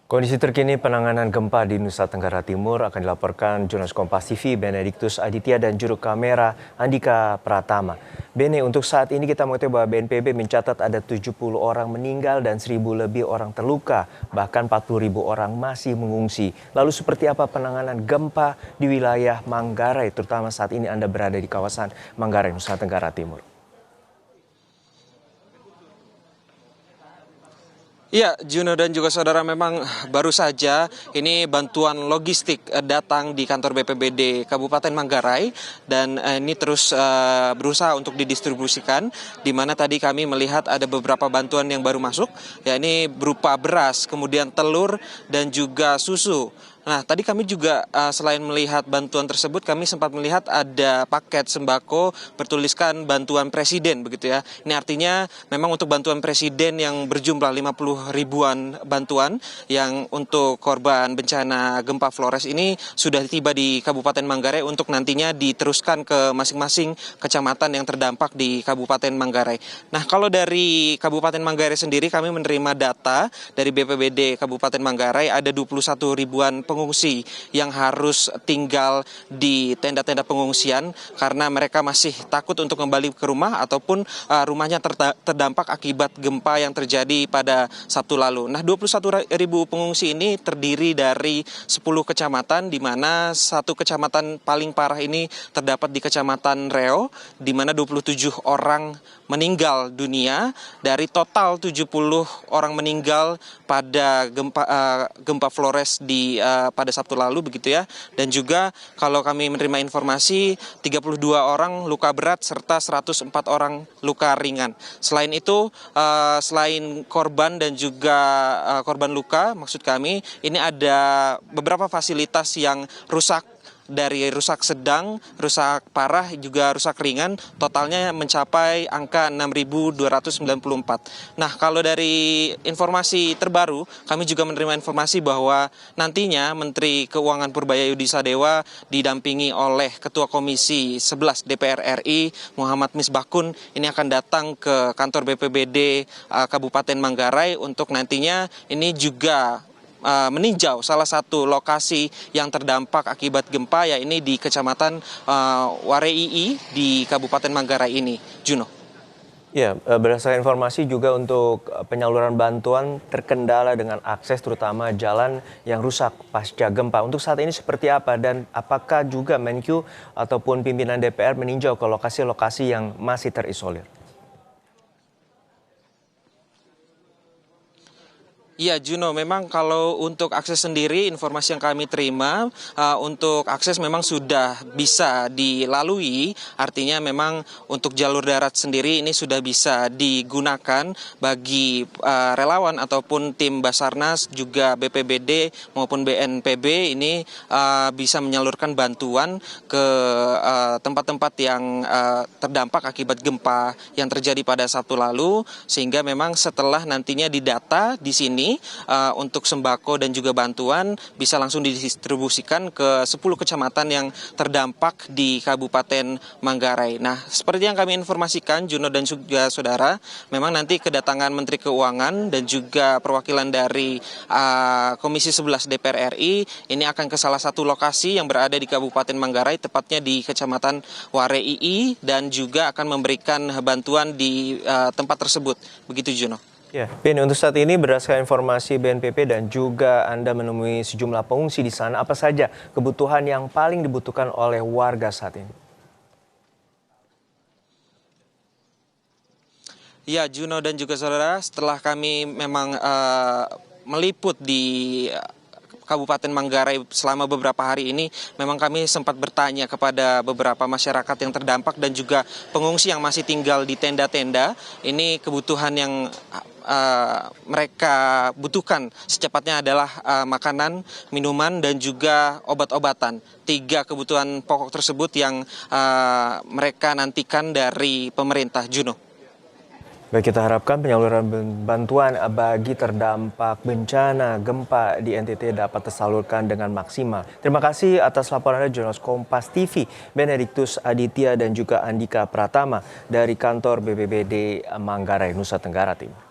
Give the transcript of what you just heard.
Kondisi terkini penanganan gempa di Nusa Tenggara Timur akan dilaporkan jurnalis Kompas TV Benediktus Aditya dan juru kamera Andika Pratama. Bene, untuk saat ini kita mengetahui bahwa BNPB mencatat ada 70 orang meninggal dan 1.000 lebih orang terluka, bahkan 40.000 orang masih mengungsi. Lalu seperti apa penanganan gempa di wilayah Manggarai, terutama saat ini Anda berada di kawasan Manggarai, Nusa Tenggara Timur? Iya, Juno dan juga saudara, memang baru saja ini bantuan logistik datang di kantor BPBD Kabupaten Manggarai dan ini terus berusaha untuk didistribusikan, di mana tadi kami melihat ada beberapa bantuan yang baru masuk, ya ini berupa beras, kemudian telur dan juga susu. Nah, tadi kami juga selain melihat bantuan tersebut, kami sempat melihat ada paket sembako bertuliskan bantuan presiden begitu ya. Ini artinya memang untuk bantuan presiden yang berjumlah 50 ribuan bantuan yang untuk korban bencana gempa Flores ini sudah tiba di Kabupaten Manggarai untuk nantinya diteruskan ke masing-masing kecamatan yang terdampak di Kabupaten Manggarai. Nah, kalau dari Kabupaten Manggarai sendiri kami menerima data dari BPBD Kabupaten Manggarai ada 21 ribuan pengungsi yang harus tinggal di tenda-tenda pengungsian karena mereka masih takut untuk kembali ke rumah ataupun rumahnya terdampak akibat gempa yang terjadi pada Sabtu lalu. Nah, 21 ribu pengungsi ini terdiri dari 10 kecamatan, di mana satu kecamatan paling parah ini terdapat di Kecamatan Reo, di mana 27 orang meninggal dunia dari total 70 orang meninggal pada gempa Flores pada Sabtu lalu begitu ya. Dan juga kalau kami menerima informasi 32 orang luka berat serta 104 orang luka ringan. Selain itu, selain korban dan juga korban luka, maksud kami ini ada beberapa fasilitas yang rusak, dari rusak sedang, rusak parah, juga rusak ringan, totalnya mencapai angka 6.294. Nah, kalau dari informasi terbaru, kami juga menerima informasi bahwa nantinya Menteri Keuangan Purbayayudi Sadewa didampingi oleh Ketua Komisi 11 DPR RI Muhammad Misbakun ini akan datang ke kantor BPBD Kabupaten Manggarai untuk nantinya ini juga meninjau salah satu lokasi yang terdampak akibat gempa, yakni di Kecamatan Wareii di Kabupaten Manggarai ini. Juno. Ya, berdasarkan informasi juga untuk penyaluran bantuan terkendala dengan akses terutama jalan yang rusak pasca gempa. Untuk saat ini seperti apa dan apakah juga Menkyu ataupun pimpinan DPR meninjau ke lokasi-lokasi yang masih terisolir? Iya, Juno, memang kalau untuk akses sendiri, informasi yang kami terima, untuk akses memang sudah bisa dilalui, artinya memang untuk jalur darat sendiri ini sudah bisa digunakan bagi relawan ataupun tim Basarnas, juga BPBD maupun BNPB ini bisa menyalurkan bantuan ke tempat-tempat yang terdampak akibat gempa yang terjadi pada Sabtu lalu, sehingga memang setelah nantinya didata di sini, untuk sembako dan juga bantuan bisa langsung didistribusikan ke 10 kecamatan yang terdampak di Kabupaten Manggarai. Nah, seperti yang kami informasikan, Juno dan juga saudara, memang nanti kedatangan Menteri Keuangan dan juga perwakilan dari Komisi 11 DPR RI ini akan ke salah satu lokasi yang berada di Kabupaten Manggarai, tepatnya di Kecamatan Wareii, dan juga akan memberikan bantuan di tempat tersebut. Begitu, Juno. Ya, Beni, untuk saat ini berdasarkan informasi BNPB dan juga Anda menemui sejumlah pengungsi di sana, apa saja kebutuhan yang paling dibutuhkan oleh warga saat ini? Ya, Juno dan juga saudara, setelah kami memang meliput di Kabupaten Manggarai selama beberapa hari ini, memang kami sempat bertanya kepada beberapa masyarakat yang terdampak dan juga pengungsi yang masih tinggal di tenda-tenda. Ini kebutuhan yang mereka butuhkan secepatnya adalah makanan, minuman, dan juga obat-obatan. 3 kebutuhan pokok tersebut yang mereka nantikan dari pemerintah, Juno. Baik, kita harapkan penyaluran bantuan bagi terdampak bencana gempa di NTT dapat tersalurkan dengan maksimal. Terima kasih atas laporan Anda, jurnalis Kompas TV Benediktus Aditya dan juga Andika Pratama dari kantor BPBD Manggarai, Nusa Tenggara Timur.